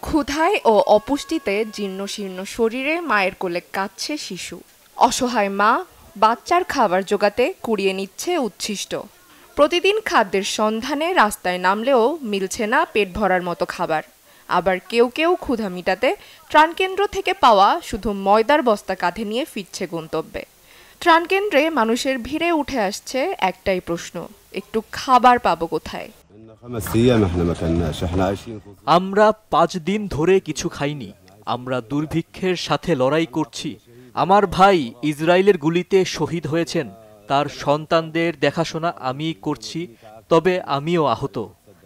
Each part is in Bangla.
ক্ষুধায় ও অপুষ্টিতে জীর্ণশীর্ণ শরীরে মায়ের কোলে কাঁদছে শিশু। অসহায় মা বাচ্চার খাবার জোগাতে কুড়িয়ে নিচ্ছে উচ্ছিষ্ট। প্রতিদিন খাদ্যের সন্ধানে রাস্তায় নামলেও মিলছে না পেট ভরার মতো খাবার। আবার কেউ কেউ ক্ষুধা মিটাতে ত্রাণকেন্দ্র থেকে পাওয়া শুধু ময়দার বস্তা কাঁধে নিয়ে ফিরছে গন্তব্যে। ত্রাণকেন্দ্রে মানুষের ভিড়ে উঠে আসছে একটাই প্রশ্ন, একটু খাবার পাবো কোথায়? আমরা 5 দিন ধরে কিছু খাইনি। আমরা দুর্ভিক্ষের সাথে লড়াই করছি। আমার ভাই ইসরায়েলের গুলিতে শহীদ হয়েছেন। তার সন্তানদের দেখাশোনা আমিই করছি, তবে আমিও আহত।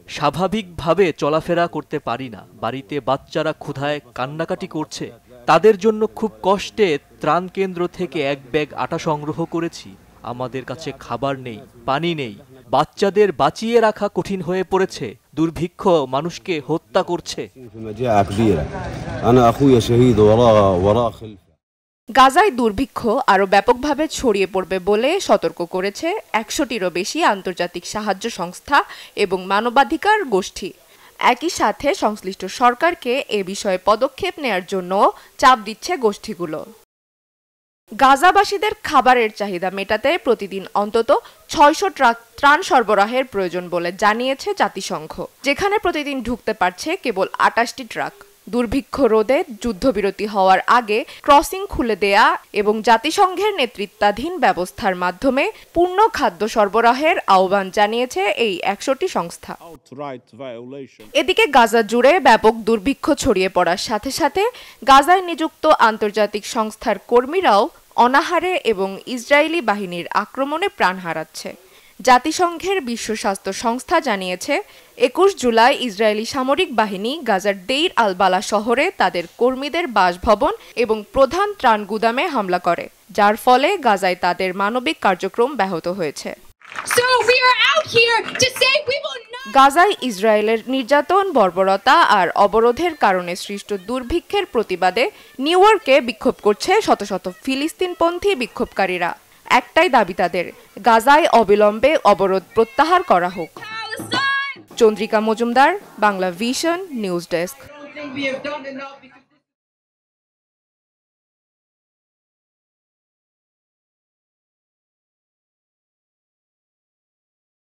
স্বাভাবিকভাবে চলাফেরা করতে পারি না। বাড়িতে বাচ্চারা ক্ষুধায় কান্নাকাটি করছে। তাদের জন্য খুব কষ্টে ত্রাণ কেন্দ্র থেকে 1 ব্যাগ আটা সংগ্রহ করেছি। আমাদের কাছে খাবার নেই, পানি নেই। বাচ্চাদের বাঁচিয়ে রাখা কঠিন হয়ে পড়েছে। দুর্ভিক্ষ মানুষকে হত্যা করছে। গাজায় দুর্ভিক্ষ আরও ব্যাপকভাবে ছড়িয়ে পড়বে বলে সতর্ক করেছে 100টিরও বেশি আন্তর্জাতিক সাহায্য সংস্থা এবং মানবাধিকার গোষ্ঠী। একই সাথে সংশ্লিষ্ট সরকারকে এ বিষয়ে পদক্ষেপ নেয়ার জন্য চাপ দিচ্ছে গোষ্ঠীগুলো। গাজাবাসীদের খাবারের চাহিদা মেটাতে প্রতিদিন অন্তত 600 ট্রাক ত্রাণ সরবরাহের প্রয়োজন বলে জানিয়েছে জাতিসংঘ, যেখানে প্রতিদিন ঢুকতে পারছে কেবল 28টি ট্রাক। দুর্ভিক্ষ রোধে যুদ্ধবিরতি হওয়ার আগে ক্রসিং খুলে দেয়া এবং জাতিসংঘের নেতৃত্বাধীন ব্যবস্থার মাধ্যমে পূর্ণ খাদ্য সরবরাহের আহ্বান জানিয়েছে এই 100টি সংস্থা। এদিকে গাজা জুড়ে ব্যাপক দুর্ভিক্ষ ছড়িয়ে পড়ার সাথে সাথে গাজায় নিযুক্ত আন্তর্জাতিক সংস্থার কর্মীরাও অনাহারে এবং ইসরায়েলি বাহিনীর আক্রমণে প্রাণ হারাচ্ছে। জাতিসংঘের বিশ্ব স্বাস্থ্য সংস্থা জানিয়েছে 21 জুলাই ইসরায়েলি সামরিক বাহিনী গাজার দেইর আল বালা শহরে তাদের কর্মীদের বাসভবন এবং প্রধান ত্রাণ গুদামে হামলা করে, যার ফলে গাজায় তাদের মানবিক কার্যক্রম ব্যাহত হয়েছে। গাজায় ইসরায়েলের নির্যাতন, বর্বরতা আর অবরোধের কারণে সৃষ্ট দুর্ভিক্ষের প্রতিবাদে নিউ ইয়র্কে বিক্ষোভ করছে শত শত ফিলিস্তিনপন্থী বিক্ষোভকারীরা। একটাই দাবি তাদের, গাজায় অবিলম্বে অবরোধ প্রত্যাহার করা হোক। Chandrika Majumdar, Bangla vision news desk.